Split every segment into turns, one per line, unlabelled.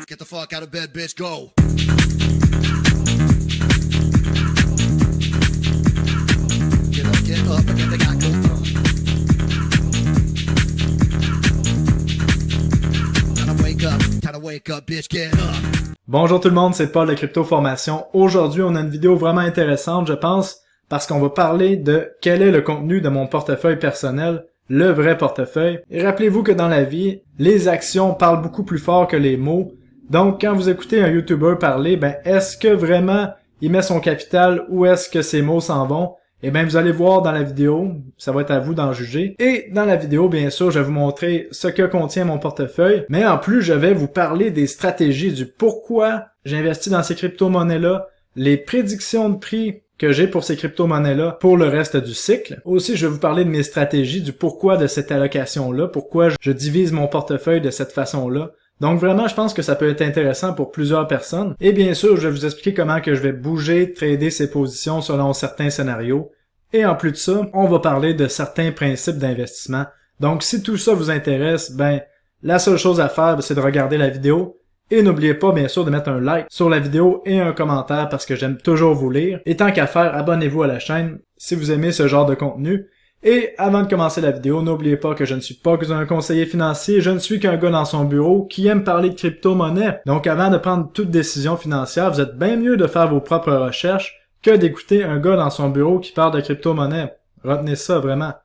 Get the fuck out of bed, bitch, go! Get up, get the guy, go. Time to wake up, bitch, get up!
Bonjour tout le monde, c'est Paul de Crypto Formation. Aujourd'hui, on a une vidéo vraiment intéressante, je pense, parce qu'on va parler de quel est le contenu de mon portefeuille personnel, le vrai portefeuille. Et rappelez-vous que dans la vie, les actions parlent beaucoup plus fort que les mots. Donc, quand vous écoutez un YouTuber parler, est-ce que vraiment il met son capital ou est-ce que ses mots s'en vont? Eh bien, vous allez voir dans la vidéo, ça va être à vous d'en juger. Et dans la vidéo, bien sûr, je vais vous montrer ce que contient mon portefeuille, mais en plus, je vais vous parler des stratégies, du pourquoi j'investis dans ces crypto-monnaies-là, les prédictions de prix que j'ai pour ces crypto-monnaies-là pour le reste du cycle. Aussi, je vais vous parler de mes stratégies, du pourquoi de cette allocation-là, pourquoi je divise mon portefeuille de cette façon-là. Donc vraiment, je pense que ça peut être intéressant pour plusieurs personnes. Et bien sûr, je vais vous expliquer comment que je vais bouger, trader ces positions selon certains scénarios. Et en plus de ça, on va parler de certains principes d'investissement. Donc si tout ça vous intéresse, la seule chose à faire, c'est de regarder la vidéo. Et n'oubliez pas, bien sûr, de mettre un like sur la vidéo et un commentaire parce que j'aime toujours vous lire. Et tant qu'à faire, abonnez-vous à la chaîne si vous aimez ce genre de contenu. Et avant de commencer la vidéo, n'oubliez pas que je ne suis pas un conseiller financier, je ne suis qu'un gars dans son bureau qui aime parler de crypto-monnaie. Donc avant de prendre toute décision financière, vous êtes bien mieux de faire vos propres recherches que d'écouter un gars dans son bureau qui parle de crypto-monnaie. Retenez ça vraiment.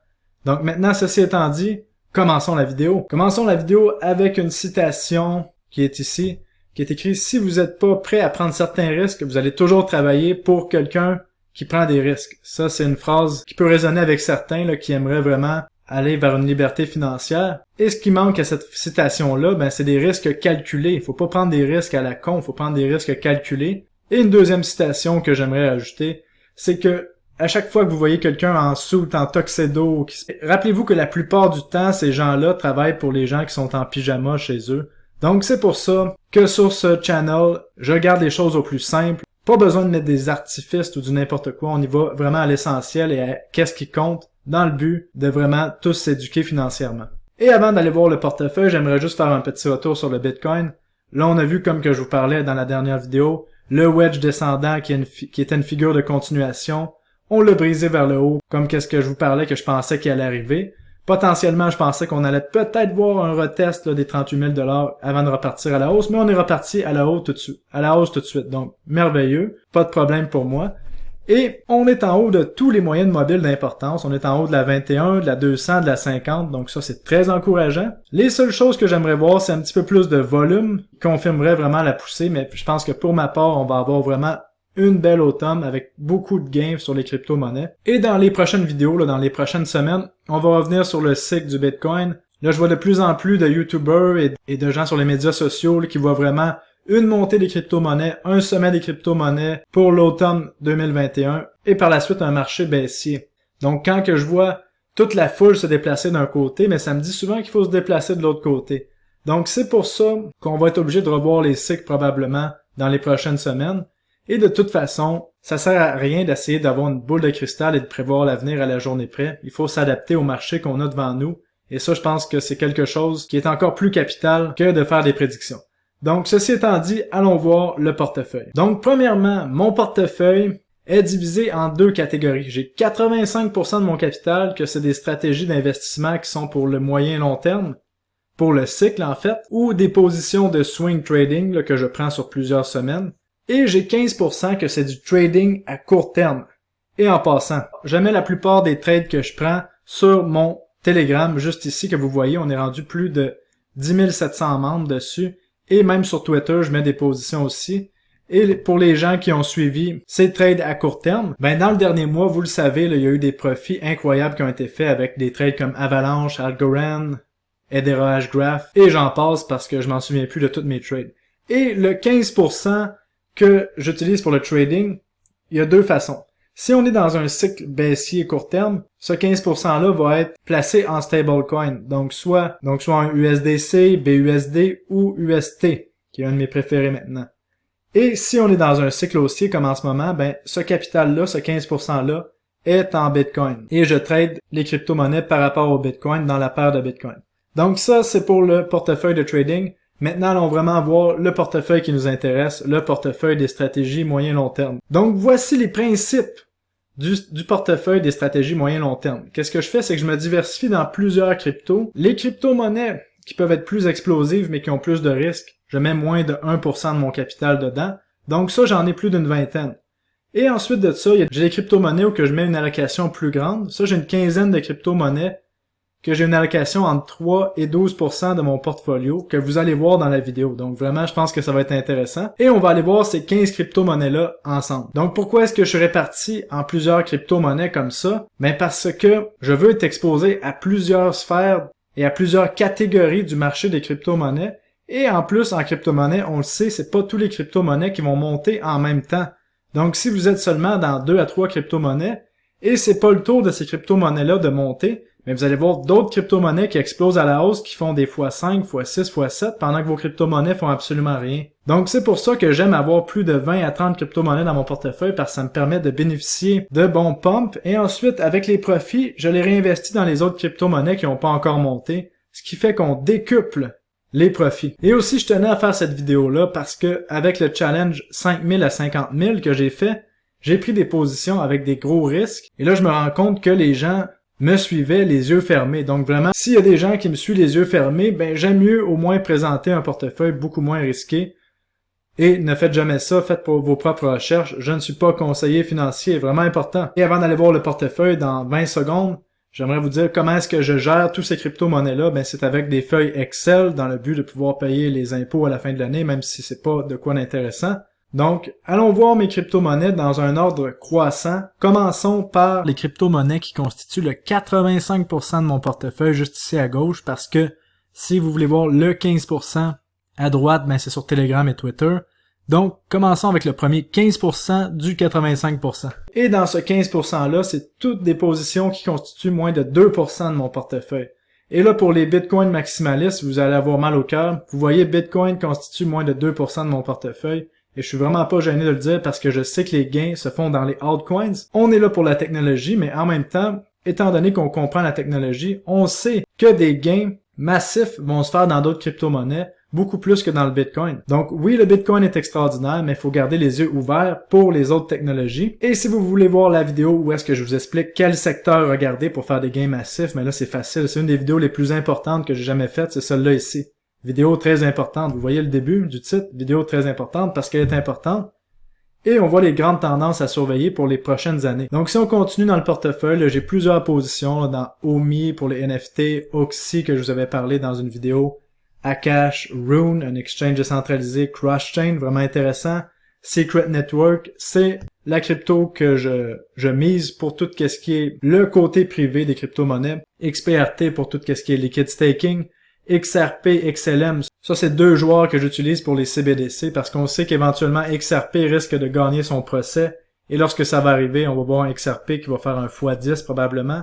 Donc maintenant, ceci étant dit, commençons la vidéo. Commençons la vidéo avec une citation qui est ici, qui est écrite « Si vous n'êtes pas prêt à prendre certains risques, vous allez toujours travailler pour quelqu'un qui prend des risques. » Ça, c'est une phrase qui peut résonner avec certains là, qui aimeraient vraiment aller vers une liberté financière. Et ce qui manque à cette citation-là, c'est des risques calculés. Il faut pas prendre des risques à la con, il faut prendre des risques calculés. Et une deuxième citation que j'aimerais ajouter, c'est que à chaque fois que vous voyez quelqu'un en suit, en tuxedo, rappelez-vous que la plupart du temps, ces gens-là travaillent pour les gens qui sont en pyjama chez eux. Donc c'est pour ça que sur ce channel, je garde les choses au plus simple. Pas besoin de mettre des artifices ou du n'importe quoi, on y va vraiment à l'essentiel et à qu'est-ce qui compte dans le but de vraiment tous s'éduquer financièrement. Et avant d'aller voir le portefeuille, j'aimerais juste faire un petit retour sur le Bitcoin. Là, on a vu, comme que je vous parlais dans la dernière vidéo, le wedge descendant qui était une figure de continuation. On l'a brisé vers le haut, comme qu'est-ce que je vous parlais que je pensais qu'il allait arriver. Potentiellement, je pensais qu'on allait peut-être voir un retest des 38 000 $ avant de repartir à la hausse, mais on est reparti à la hausse tout de suite. Donc, merveilleux, pas de problème pour moi. Et on est en haut de tous les moyennes mobiles d'importance. On est en haut de la 21, de la 200, de la 50, donc ça c'est très encourageant. Les seules choses que j'aimerais voir, c'est un petit peu plus de volume, qui confirmerait vraiment la poussée, mais je pense que pour ma part, on va avoir vraiment une belle automne avec beaucoup de gains sur les crypto-monnaies. Et dans les prochaines vidéos, dans les prochaines semaines, on va revenir sur le cycle du Bitcoin. Là, je vois de plus en plus de YouTubers et de gens sur les médias sociaux qui voient vraiment une montée des crypto-monnaies, un sommet des crypto-monnaies pour l'automne 2021 et par la suite un marché baissier. Donc quand que je vois toute la foule se déplacer d'un côté, mais ça me dit souvent qu'il faut se déplacer de l'autre côté. Donc c'est pour ça qu'on va être obligé de revoir les cycles probablement dans les prochaines semaines. Et de toute façon, ça sert à rien d'essayer d'avoir une boule de cristal et de prévoir l'avenir à la journée près. Il faut s'adapter au marché qu'on a devant nous. Et ça, je pense que c'est quelque chose qui est encore plus capital que de faire des prédictions. Donc, ceci étant dit, allons voir le portefeuille. Donc, premièrement, mon portefeuille est divisé en deux catégories. J'ai 85% de mon capital que c'est des stratégies d'investissement qui sont pour le moyen et long terme, pour le cycle en fait, ou des positions de swing trading que je prends sur plusieurs semaines. Et j'ai 15% que c'est du trading à court terme. Et en passant, je mets la plupart des trades que je prends sur mon Telegram, juste ici que vous voyez, on est rendu plus de 10 700 membres dessus. Et même sur Twitter, je mets des positions aussi. Et pour les gens qui ont suivi ces trades à court terme, dans le dernier mois, vous le savez, il y a eu des profits incroyables qui ont été faits avec des trades comme Avalanche, Algorand, Hedera Hgraph, et j'en passe parce que je m'en souviens plus de toutes mes trades. Et le 15% que j'utilise pour le trading, il y a deux façons. Si on est dans un cycle baissier court terme, ce 15%-là va être placé en stablecoin. Donc soit un USDC, BUSD ou UST, qui est un de mes préférés maintenant. Et si on est dans un cycle haussier comme en ce moment, ce capital-là, ce 15%-là, est en Bitcoin. Et je trade les crypto-monnaies par rapport au Bitcoin dans la paire de Bitcoin. Donc ça, c'est pour le portefeuille de trading. Maintenant, allons vraiment voir le portefeuille qui nous intéresse, le portefeuille des stratégies moyen-long terme. Donc, voici les principes du portefeuille des stratégies moyen-long terme. Qu'est-ce que je fais? C'est que je me diversifie dans plusieurs cryptos. Les crypto-monnaies qui peuvent être plus explosives mais qui ont plus de risques, je mets moins de 1% de mon capital dedans. Donc ça, j'en ai plus d'une vingtaine. Et ensuite de ça, j'ai des crypto-monnaies où que je mets une allocation plus grande. Ça, j'ai une quinzaine de crypto-monnaies que j'ai une allocation entre 3 et 12% de mon portfolio que vous allez voir dans la vidéo. Donc vraiment, je pense que ça va être intéressant. Et on va aller voir ces 15 crypto-monnaies-là ensemble. Donc pourquoi est-ce que je suis réparti en plusieurs crypto-monnaies comme ça? Ben parce que je veux être exposé à plusieurs sphères et à plusieurs catégories du marché des crypto-monnaies. Et en plus, en crypto-monnaie, on le sait, c'est pas tous les crypto-monnaies qui vont monter en même temps. Donc si vous êtes seulement dans 2 à 3 crypto-monnaies, et c'est pas le tour de ces crypto-monnaies-là de monter, mais vous allez voir d'autres crypto-monnaies qui explosent à la hausse, qui font des x5, x6, x7, pendant que vos crypto-monnaies font absolument rien. Donc c'est pour ça que j'aime avoir plus de 20 à 30 crypto-monnaies dans mon portefeuille, parce que ça me permet de bénéficier de bons pumps, et ensuite, avec les profits, je les réinvestis dans les autres crypto-monnaies qui n'ont pas encore monté, ce qui fait qu'on décuple les profits. Et aussi, je tenais à faire cette vidéo-là parce que avec le challenge 5000 à 50 000 que j'ai fait, j'ai pris des positions avec des gros risques. Et là, je me rends compte que les gens me suivaient les yeux fermés. Donc vraiment, s'il y a des gens qui me suivent les yeux fermés, ben j'aime mieux au moins présenter un portefeuille beaucoup moins risqué. Et ne faites jamais ça, faites pour vos propres recherches. Je ne suis pas conseiller financier, vraiment important. Et avant d'aller voir le portefeuille dans 20 secondes, j'aimerais vous dire comment est-ce que je gère tous ces crypto-monnaies-là. Ben, c'est avec des feuilles Excel dans le but de pouvoir payer les impôts à la fin de l'année, même si c'est pas de quoi d'intéressant. Donc, allons voir mes crypto-monnaies dans un ordre croissant. Commençons par les crypto-monnaies qui constituent le 85% de mon portefeuille juste ici à gauche, parce que si vous voulez voir le 15% à droite, ben c'est sur Telegram et Twitter. Donc, commençons avec le premier 15% du 85%. Et dans ce 15%-là, c'est toutes des positions qui constituent moins de 2% de mon portefeuille. Et là, pour les bitcoins maximalistes, vous allez avoir mal au cœur. Vous voyez, Bitcoin constitue moins de 2% de mon portefeuille. Et je suis vraiment pas gêné de le dire parce que je sais que les gains se font dans les altcoins. On est là pour la technologie, mais en même temps, étant donné qu'on comprend la technologie, on sait que des gains massifs vont se faire dans d'autres crypto-monnaies, beaucoup plus que dans le Bitcoin. Donc oui, le Bitcoin est extraordinaire, mais il faut garder les yeux ouverts pour les autres technologies. Et si vous voulez voir la vidéo où est-ce que je vous explique quel secteur regarder pour faire des gains massifs, mais là c'est facile, c'est une des vidéos les plus importantes que j'ai jamais faites, c'est celle-là ici. Vidéo très importante, vous voyez le début du titre, vidéo très importante parce qu'elle est importante. Et on voit les grandes tendances à surveiller pour les prochaines années. Donc si on continue dans le portefeuille, j'ai plusieurs positions là, dans OMI pour les NFT, Oxy que je vous avais parlé dans une vidéo, Akash, Rune, un exchange décentralisé, Crosschain, vraiment intéressant, Secret Network, c'est la crypto que je mise pour tout ce qui est le côté privé des crypto-monnaies, XPRT pour tout ce qui est liquid staking, XRP, XLM, ça c'est deux joueurs que j'utilise pour les CBDC parce qu'on sait qu'éventuellement XRP risque de gagner son procès et lorsque ça va arriver, on va voir un XRP qui va faire un x10 probablement.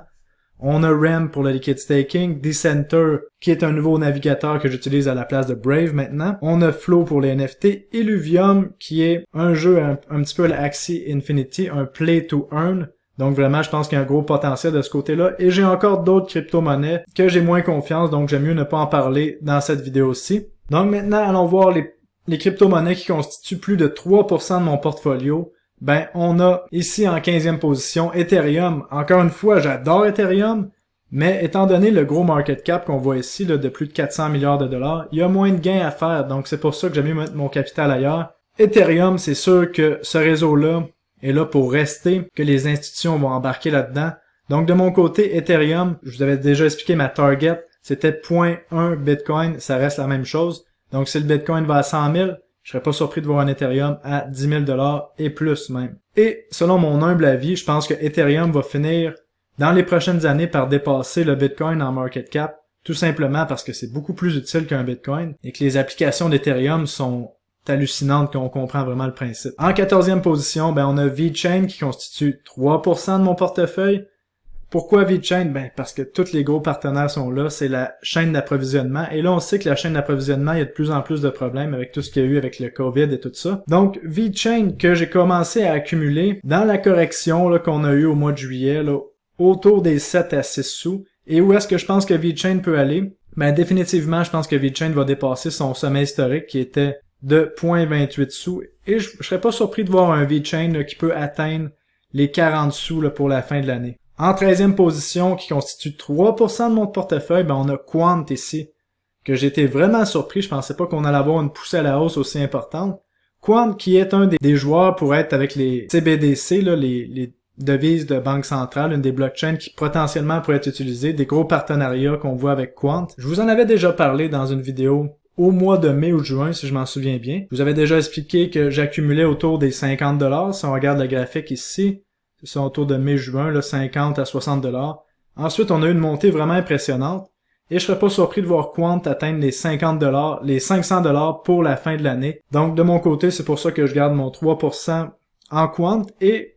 On a REM pour le liquid staking, Decenter qui est un nouveau navigateur que j'utilise à la place de Brave maintenant. On a Flow pour les NFT, Illuvium qui est un jeu un petit peu à la Axie Infinity, un play to earn. Donc vraiment, je pense qu'il y a un gros potentiel de ce côté-là. Et j'ai encore d'autres crypto-monnaies que j'ai moins confiance, donc j'aime mieux ne pas en parler dans cette vidéo-ci. Donc maintenant, allons voir les crypto-monnaies qui constituent plus de 3% de mon portfolio. Ben, on a ici en 15e position Ethereum. Encore une fois, j'adore Ethereum, mais étant donné le gros market cap qu'on voit ici, là, de plus de 400 milliards de dollars, il y a moins de gains à faire, donc c'est pour ça que j'aime mieux mettre mon capital ailleurs. Ethereum, c'est sûr que ce réseau-là est là pour rester, que les institutions vont embarquer là-dedans. Donc de mon côté, Ethereum, je vous avais déjà expliqué ma target, c'était 0.1 Bitcoin, ça reste la même chose. Donc si le Bitcoin va à 100 000, je serais pas surpris de voir un Ethereum à 10 000 $ et plus même. Et selon mon humble avis, je pense que Ethereum va finir dans les prochaines années par dépasser le Bitcoin en market cap, tout simplement parce que c'est beaucoup plus utile qu'un Bitcoin et que les applications d'Ethereum sont hallucinantes qu'on comprend vraiment le principe. En 14e position, ben on a VeChain qui constitue 3% de mon portefeuille. Pourquoi VeChain? Ben parce que tous les gros partenaires sont là, c'est la chaîne d'approvisionnement. Et là, on sait que la chaîne d'approvisionnement, il y a de plus en plus de problèmes avec tout ce qu'il y a eu avec le COVID et tout ça. Donc, VeChain que j'ai commencé à accumuler dans la correction là qu'on a eu au mois de juillet, là, autour des 7 à 6 sous. Et où est-ce que je pense que VeChain peut aller? Ben définitivement, je pense que VeChain va dépasser son sommet historique qui était de 0.28 sous. Et je serais pas surpris de voir un VeChain qui peut atteindre les 40 sous là, pour la fin de l'année. En 13e position, qui constitue 3% de mon portefeuille, ben on a Quant ici, que j'ai été vraiment surpris. Je pensais pas qu'on allait avoir une poussée à la hausse aussi importante. Quant, qui est un des joueurs pour être avec les CBDC, là, les devises de banque centrale, une des blockchains qui potentiellement pourrait être utilisée, des gros partenariats qu'on voit avec Quant. Je vous en avais déjà parlé dans une vidéo au mois de mai ou de juin, si je m'en souviens bien. Je vous avais déjà expliqué que j'accumulais autour des 50$. Si on regarde le graphique ici, c'est autour de mai-juin, là, 50 à 60$. Ensuite, on a eu une montée vraiment impressionnante. Et je serais pas surpris de voir Quant atteindre les 50$, les 500$ pour la fin de l'année. Donc, de mon côté, c'est pour ça que je garde mon 3% en Quant. Et,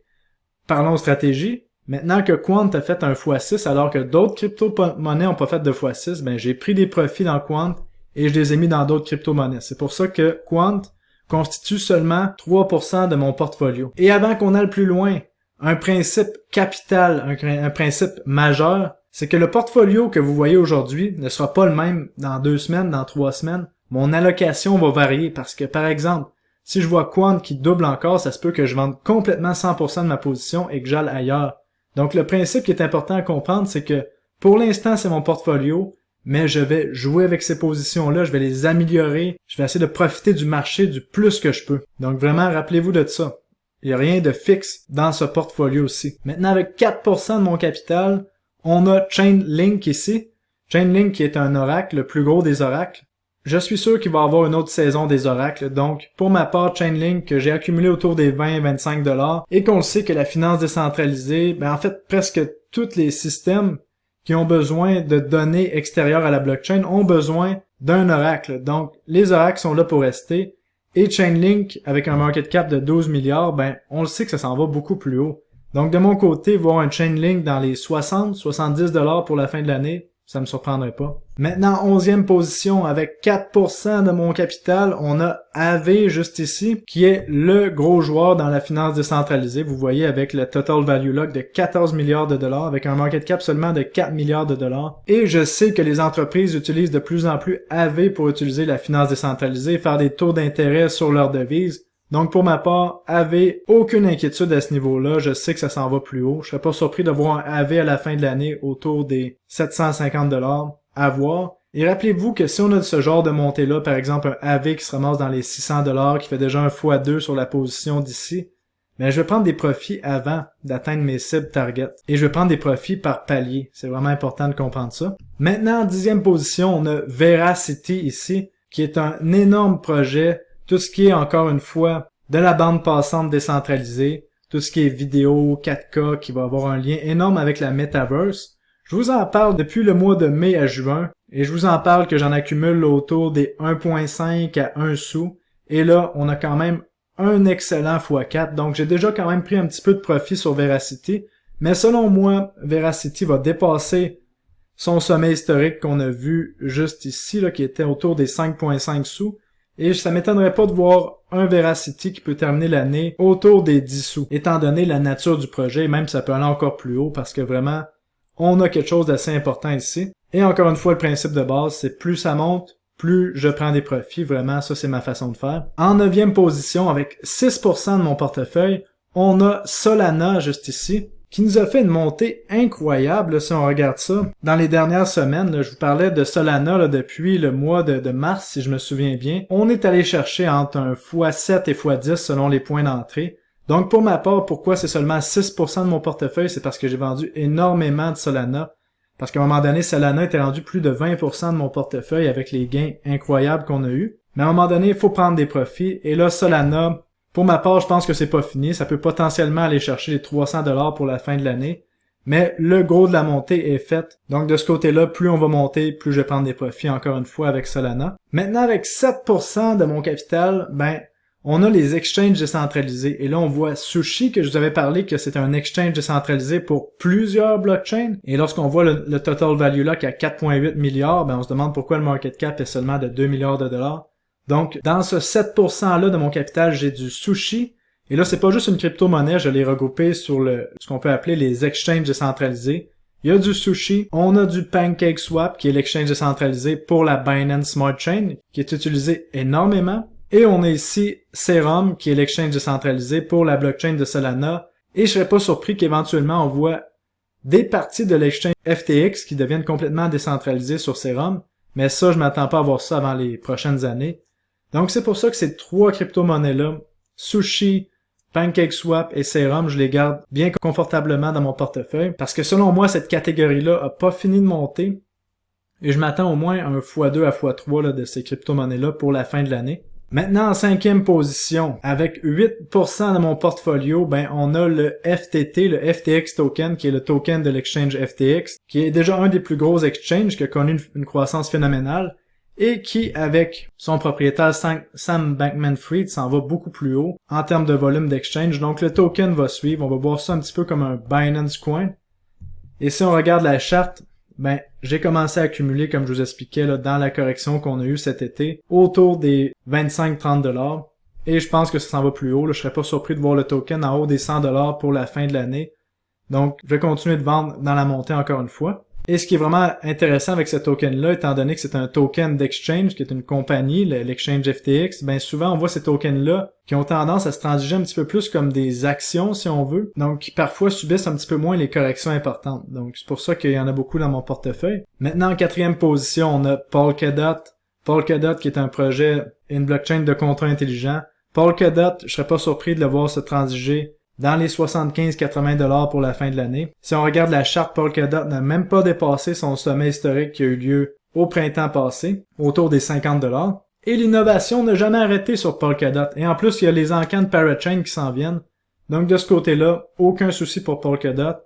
parlons stratégie. Maintenant que Quant a fait un x6 alors que d'autres crypto-monnaies n'ont pas fait de x6, ben, j'ai pris des profits dans Quant et je les ai mis dans d'autres crypto-monnaies. C'est pour ça que Quant constitue seulement 3% de mon portfolio. Et avant qu'on aille plus loin, un principe capital, un principe majeur, c'est que le portfolio que vous voyez aujourd'hui ne sera pas le même dans 2 semaines, dans 3 semaines. Mon allocation va varier parce que, par exemple, si je vois Quant qui double encore, ça se peut que je vende complètement 100% de ma position et que j'aille ailleurs. Donc le principe qui est important à comprendre, c'est que pour l'instant, c'est mon portfolio, mais je vais jouer avec ces positions-là, je vais les améliorer, je vais essayer de profiter du marché du plus que je peux. Donc vraiment, rappelez-vous de ça. Il n'y a rien de fixe dans ce portfolio aussi. Maintenant, avec 4% de mon capital, on a Chainlink ici. Chainlink qui est un oracle, le plus gros des oracles. Je suis sûr qu'il va y avoir une autre saison des oracles. Donc, pour ma part, Chainlink, que j'ai accumulé autour des 20-25$, et qu'on le sait que la finance décentralisée, ben en fait, presque tous les systèmes qui ont besoin de données extérieures à la blockchain ont besoin d'un oracle. Donc, les oracles sont là pour rester. Et Chainlink, avec un market cap de 12 milliards, ben, on le sait que ça s'en va beaucoup plus haut. Donc, de mon côté, voir un Chainlink dans les 60-70$ pour la fin de l'année, ça me surprendrait pas. Maintenant, 11e position, avec 4% de mon capital, on a AV juste ici, qui est le gros joueur dans la finance décentralisée. Vous voyez avec le Total Value Lock de 14 milliards de dollars, avec un market cap seulement de 4 milliards de dollars. Et je sais que les entreprises utilisent de plus en plus AV pour utiliser la finance décentralisée, faire des taux d'intérêt sur leurs devises. Donc pour ma part, AV, aucune inquiétude à ce niveau-là, je sais que ça s'en va plus haut. Je serais pas surpris de voir un AV à la fin de l'année autour des 750$ à voir. Et rappelez-vous que si on a ce genre de montée-là, par exemple un AV qui se ramasse dans les 600$, qui fait déjà un x2 sur la position d'ici, ben je vais prendre des profits avant d'atteindre mes cibles target. Et je vais prendre des profits par palier. C'est vraiment important de comprendre ça. Maintenant, en 10e position, on a Veracity ici, qui est un énorme projet. Tout ce qui est, encore une fois, de la bande passante décentralisée, tout ce qui est vidéo, 4K, qui va avoir un lien énorme avec la Metaverse. Je vous en parle depuis le mois de mai à juin, et je vous en parle que j'en accumule autour des 1.5 à 1 sou, et là, on a quand même un excellent x4, donc j'ai déjà quand même pris un petit peu de profit sur Veracity, mais selon moi, Veracity va dépasser son sommet historique qu'on a vu juste ici, là, qui était autour des 5.5 sous, et ça m'étonnerait pas de voir un Veracity qui peut terminer l'année autour des 10 sous, étant donné la nature du projet, et même ça peut aller encore plus haut, parce que vraiment, on a quelque chose d'assez important ici. Et encore une fois, le principe de base, c'est plus ça monte, plus je prends des profits, vraiment, ça c'est ma façon de faire. En 9e position, avec 6% de mon portefeuille, on a Solana juste ici, qui nous a fait une montée incroyable, là, si on regarde ça. Dans les dernières semaines, là, je vous parlais de Solana là, depuis le mois de mars, si je me souviens bien. On est allé chercher entre un x7 et x10 selon les points d'entrée. Donc pour ma part, pourquoi c'est seulement 6% de mon portefeuille? C'est parce que j'ai vendu énormément de Solana. Parce qu'à un moment donné, Solana était rendu plus de 20% de mon portefeuille avec les gains incroyables qu'on a eus. Mais à un moment donné, il faut prendre des profits. Et là, Solana, pour ma part, je pense que c'est pas fini. Ça peut potentiellement aller chercher les 300$ pour la fin de l'année. Mais le gros de la montée est fait. Donc de ce côté-là, plus on va monter, plus je vais prendre des profits encore une fois avec Solana. Maintenant, avec 7% de mon capital, ben, on a les exchanges décentralisés. Et là, on voit Sushi, que je vous avais parlé que c'est un exchange décentralisé pour plusieurs blockchains. Et lorsqu'on voit le total value là qui est à 4.8 milliards, ben, on se demande pourquoi le market cap est seulement de 2 milliards de dollars. Donc, dans ce 7%-là de mon capital, j'ai du Sushi. Et là, c'est pas juste une crypto-monnaie, je l'ai regroupé sur ce qu'on peut appeler les exchanges décentralisés. Il y a du Sushi, on a du PancakeSwap, qui est l'exchange décentralisé pour la Binance Smart Chain, qui est utilisé énormément. Et on a ici Serum, qui est l'exchange décentralisé pour la blockchain de Solana. Et je serais pas surpris qu'éventuellement on voit des parties de l'exchange FTX qui deviennent complètement décentralisées sur Serum. Mais ça, je m'attends pas à voir ça avant les prochaines années. Donc c'est pour ça que ces trois crypto-monnaies-là, Sushi, PancakeSwap et Serum, je les garde bien confortablement dans mon portefeuille parce que selon moi, cette catégorie-là a pas fini de monter et je m'attends au moins à un x2 à x3 là, de ces crypto-monnaies-là pour la fin de l'année. Maintenant, en cinquième position, avec 8% de mon portfolio, ben on a le FTT, le FTX token, qui est le token de l'exchange FTX, qui est déjà un des plus gros exchanges qui a connu une croissance phénoménale et qui, avec son propriétaire Sam Bankman-Fried, s'en va beaucoup plus haut en termes de volume d'exchange. Donc le token va suivre, on va voir ça un petit peu comme un Binance Coin. Et si on regarde la charte, ben j'ai commencé à accumuler, comme je vous expliquais là, dans la correction qu'on a eue cet été, autour des 25-30$. Et je pense que ça s'en va plus haut. Là. Je serais pas surpris de voir le token en haut des 100$ pour la fin de l'année. Donc je vais continuer de vendre dans la montée encore une fois. Et ce qui est vraiment intéressant avec ce token-là, étant donné que c'est un token d'exchange, qui est une compagnie, l'exchange FTX, ben souvent on voit ces tokens-là qui ont tendance à se transiger un petit peu plus comme des actions, si on veut, donc qui parfois subissent un petit peu moins les corrections importantes. Donc c'est pour ça qu'il y en a beaucoup dans mon portefeuille. Maintenant, en quatrième position, on a Polkadot. Polkadot qui est un projet, une blockchain de contrats intelligents. Polkadot, je serais pas surpris de le voir se transiger dans les 75-80$ pour la fin de l'année. Si on regarde la charte, Polkadot n'a même pas dépassé son sommet historique qui a eu lieu au printemps passé, autour des 50$. Et l'innovation n'a jamais arrêté sur Polkadot. Et en plus, il y a les encans de Parachain qui s'en viennent. Donc de ce côté-là, aucun souci pour Polkadot.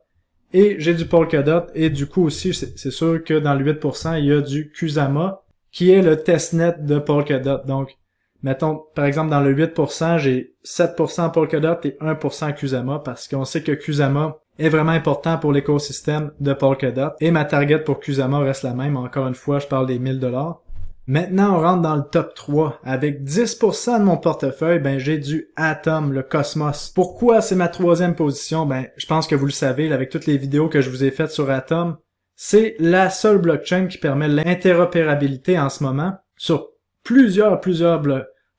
Et j'ai du Polkadot, et du coup aussi, c'est sûr que dans le 8%, il y a du Kusama, qui est le testnet de Polkadot. Donc, mettons, par exemple, dans le 8%, j'ai 7% Polkadot et 1% Kusama parce qu'on sait que Kusama est vraiment important pour l'écosystème de Polkadot. Et ma target pour Kusama reste la même. Encore une fois, je parle des 1000$. Maintenant, on rentre dans le top 3. Avec 10% de mon portefeuille, ben j'ai du Atom, le Cosmos. Pourquoi c'est ma troisième position? Ben, je pense que vous le savez, là, avec toutes les vidéos que je vous ai faites sur Atom, c'est la seule blockchain qui permet l'interopérabilité en ce moment sur plusieurs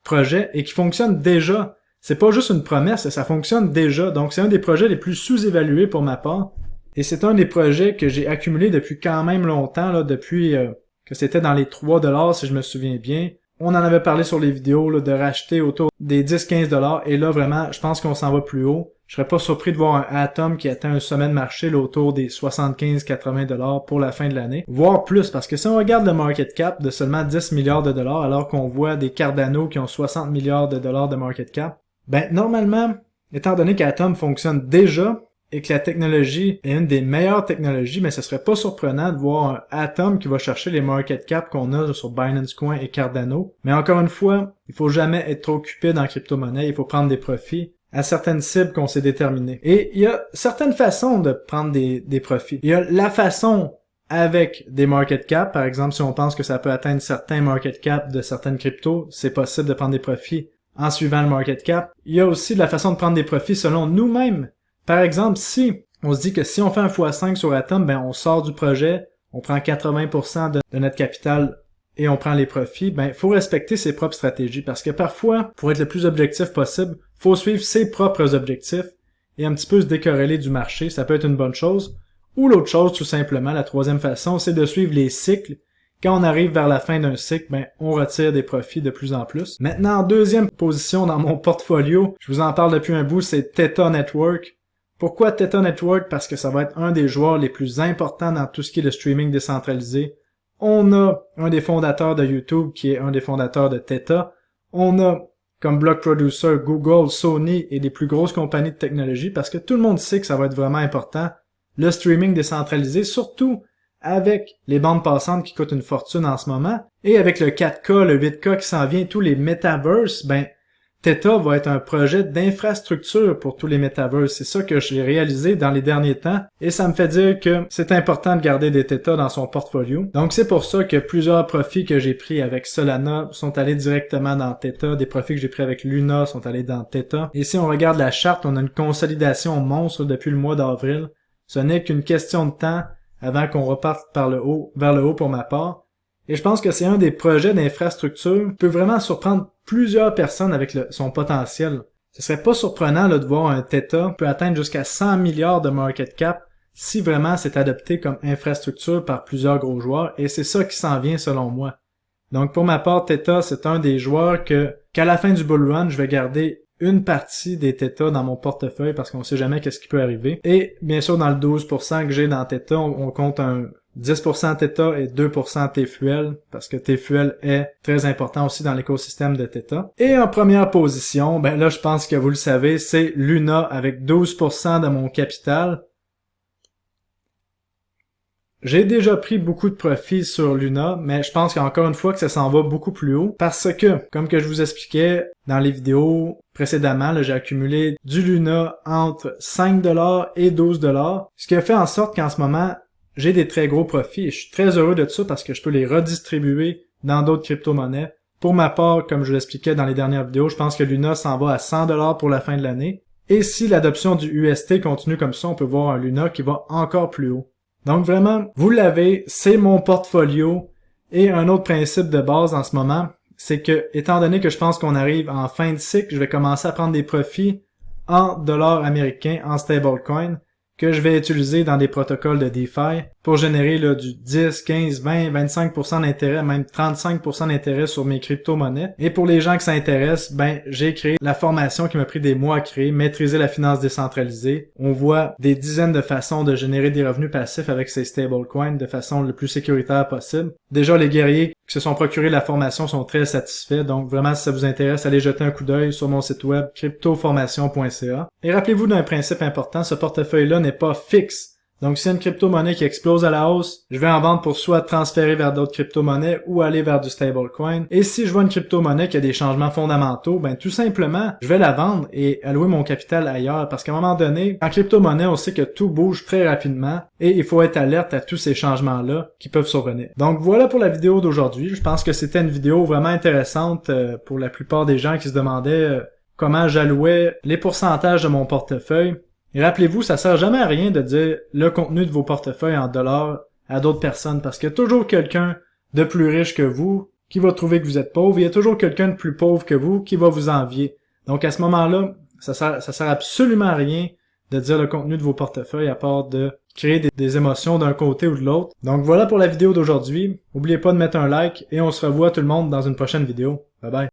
projets et qui fonctionne déjà. C'est pas juste une promesse, ça fonctionne déjà. Donc c'est un des projets les plus sous-évalués pour ma part. Et c'est un des projets que j'ai accumulé depuis quand même longtemps, là, depuis que c'était dans les 3$ si je me souviens bien. On en avait parlé sur les vidéos là, de racheter autour des 10-15$. Et là, vraiment, je pense qu'on s'en va plus haut. Je serais pas surpris de voir un Atom qui atteint un sommet de marché là, autour des 75-80$ pour la fin de l'année. Voire plus, parce que si on regarde le market cap de seulement 10 milliards de dollars, alors qu'on voit des Cardano qui ont 60 milliards de dollars de market cap, ben normalement, étant donné qu'Atom fonctionne déjà, et que la technologie est une des meilleures technologies, mais ce serait pas surprenant de voir un Atom qui va chercher les market cap qu'on a sur Binance Coin et Cardano. Mais encore une fois, il faut jamais être trop occupé dans la crypto-monnaie, il faut prendre des profits à certaines cibles qu'on s'est déterminées. Et il y a certaines façons de prendre des profits. Il y a la façon avec des market cap, par exemple, si on pense que ça peut atteindre certains market cap de certaines cryptos, c'est possible de prendre des profits en suivant le market cap. Il y a aussi de la façon de prendre des profits selon nous-mêmes. Par exemple, si on se dit que si on fait un x5 sur Atom, ben on sort du projet, on prend 80% de notre capital et on prend les profits, ben faut respecter ses propres stratégies parce que parfois, pour être le plus objectif possible, faut suivre ses propres objectifs et un petit peu se décorréler du marché, ça peut être une bonne chose. Ou l'autre chose, tout simplement, la troisième façon, c'est de suivre les cycles. Quand on arrive vers la fin d'un cycle, ben on retire des profits de plus en plus. Maintenant, en deuxième position dans mon portfolio, je vous en parle depuis un bout, c'est Theta Network. Pourquoi Theta Network? Parce que ça va être un des joueurs les plus importants dans tout ce qui est le streaming décentralisé. On a un des fondateurs de YouTube qui est un des fondateurs de Theta. On a comme block producer Google, Sony et les plus grosses compagnies de technologie parce que tout le monde sait que ça va être vraiment important. Le streaming décentralisé, surtout avec les bandes passantes qui coûtent une fortune en ce moment et avec le 4K, le 8K qui s'en vient, tous les metaverses, ben Theta va être un projet d'infrastructure pour tous les metaverses. C'est ça que j'ai réalisé dans les derniers temps et ça me fait dire que c'est important de garder des Theta dans son portfolio. Donc c'est pour ça que plusieurs profits que j'ai pris avec Solana sont allés directement dans Theta. Des profits que j'ai pris avec Luna sont allés dans Theta. Et si on regarde la charte, on a une consolidation monstre depuis le mois d'avril. Ce n'est qu'une question de temps avant qu'on reparte vers le haut pour ma part. Et je pense que c'est un des projets d'infrastructure qui peut vraiment surprendre plusieurs personnes avec son potentiel. Ce serait pas surprenant là, de voir un Theta peut atteindre jusqu'à 100 milliards de market cap si vraiment c'est adopté comme infrastructure par plusieurs gros joueurs, et c'est ça qui s'en vient selon moi. Donc pour ma part, Theta, c'est un des joueurs qu'à la fin du bull run, je vais garder une partie des Theta dans mon portefeuille parce qu'on sait jamais qu'est-ce qui peut arriver. Et bien sûr, dans le 12% que j'ai dans Theta, on compte un 10% Theta et 2% TFUL, parce que TFUL est très important aussi dans l'écosystème de Theta. Et en première position, ben là, je pense que vous le savez, c'est Luna avec 12% de mon capital. J'ai déjà pris beaucoup de profit sur Luna, mais je pense qu'encore une fois que ça s'en va beaucoup plus haut, parce que, comme que je vous expliquais dans les vidéos précédemment, là, j'ai accumulé du Luna entre 5$ et 12$, ce qui a fait en sorte qu'en ce moment, j'ai des très gros profits, et je suis très heureux de ça parce que je peux les redistribuer dans d'autres crypto-monnaies. Pour ma part, comme je l'expliquais dans les dernières vidéos, je pense que Luna s'en va à 100$ pour la fin de l'année, et si l'adoption du UST continue comme ça, on peut voir un Luna qui va encore plus haut. Donc vraiment, vous l'avez, c'est mon portfolio. Et un autre principe de base en ce moment, c'est que, étant donné que je pense qu'on arrive en fin de cycle, je vais commencer à prendre des profits en dollars américains, en stablecoin, que je vais utiliser dans des protocoles de DeFi pour générer là, du 10, 15, 20, 25% d'intérêt, même 35% d'intérêt sur mes crypto-monnaies. Et pour les gens qui s'intéressent, ben j'ai créé la formation qui m'a pris des mois à créer, Maîtriser la finance décentralisée. On voit des dizaines de façons de générer des revenus passifs avec ces stablecoins de façon le plus sécuritaire possible. Déjà, les guerriers qui se sont procurés la formation sont très satisfaits, donc vraiment si ça vous intéresse, allez jeter un coup d'œil sur mon site web cryptoformation.ca. Et rappelez-vous d'un principe important, ce portefeuille-là n'est pas fixe. Donc s'il y a une crypto-monnaie qui explose à la hausse, je vais en vendre pour soit transférer vers d'autres crypto-monnaies ou aller vers du stablecoin. Et si je vois une crypto-monnaie qui a des changements fondamentaux, ben tout simplement, je vais la vendre et allouer mon capital ailleurs. Parce qu'à un moment donné, en crypto-monnaie, on sait que tout bouge très rapidement et il faut être alerte à tous ces changements-là qui peuvent survenir. Donc voilà pour la vidéo d'aujourd'hui. Je pense que c'était une vidéo vraiment intéressante pour la plupart des gens qui se demandaient comment j'allouais les pourcentages de mon portefeuille. Et rappelez-vous, ça sert jamais à rien de dire le contenu de vos portefeuilles en dollars à d'autres personnes parce qu'il y a toujours quelqu'un de plus riche que vous qui va trouver que vous êtes pauvre. Il y a toujours quelqu'un de plus pauvre que vous qui va vous envier. Donc à ce moment-là, ça sert absolument à rien de dire le contenu de vos portefeuilles à part de créer des émotions d'un côté ou de l'autre. Donc voilà pour la vidéo d'aujourd'hui. N'oubliez pas de mettre un like et on se revoit tout le monde dans une prochaine vidéo. Bye bye.